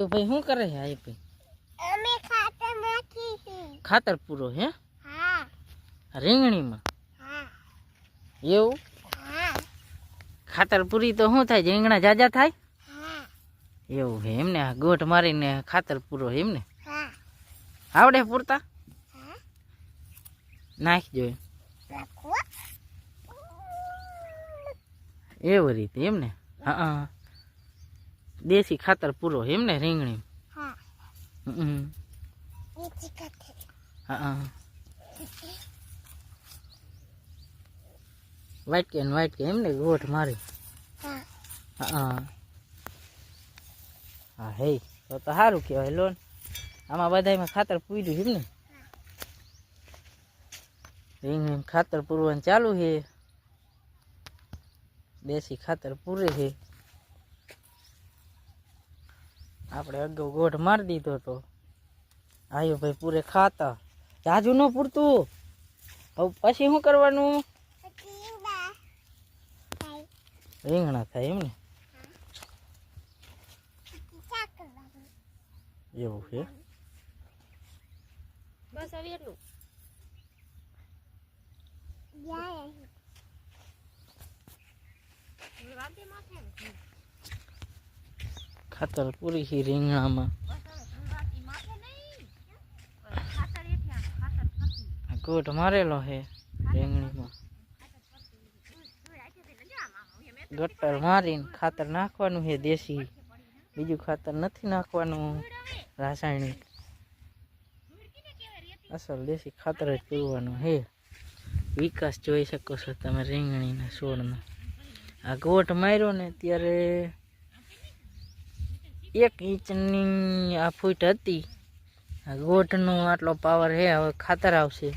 તો ભાઈ શું કરે છે આ ભાઈ? અમે ખાતર નાખી છે. ખાતર પૂરો હે? હા. રીંગણીમાં? હા. એવું? હા. ખાતર પૂરી તો શું થાય? રીંગણા જાજા થાય? હા. એવું હે એમને? આ ગોઠ મારીને ખાતર પૂરો એમને? હા. આવડે પૂરતા? હા. નાખજો નાખો. એવી રીતે એમને? હા. દેશી ખાતર પૂરો એમને રીંગણી? હા. દેશી ખાતર. હા. વાટકે એમને ગોઠ મારી? હા. હા. હા હે તો સારું કહેવાય લોન. આમાં બધામાં ખાતર પૂર્યું છે ને? રીંગણી ખાતર પૂરવાનું ચાલુ છે. દેશી ખાતર પૂરે છે. આપણે અગાઉ ગોઠ મારી દીધો તો આયો ભાઈ પૂરે ખાતર. જાજુ ન પૂરતું. હવે પછી શું કરવાનું? રીંગણા થાય એમને? એવું છે. બસ હવે એટલું. ખાતર પૂરી છે રીંગણામાં. ગોઠ મારેલો છે રીંગણીમાં. ગટ્ટર મારીને ખાતર નાખવાનું છે દેશી. બીજું ખાતર નથી નાખવાનું રાસાયણિક. અસલ દેશી ખાતર જ પીવાનું છે. વિકાસ જોઈ શકો છો તમે રીંગણીના છોડનો. આ ગોઠ માર્યો ને ત્યારે 1 ઇંચની આ ફૂટ હતી. આ ગોઠનો આટલો પાવર છે. હવે ખાતર આવશે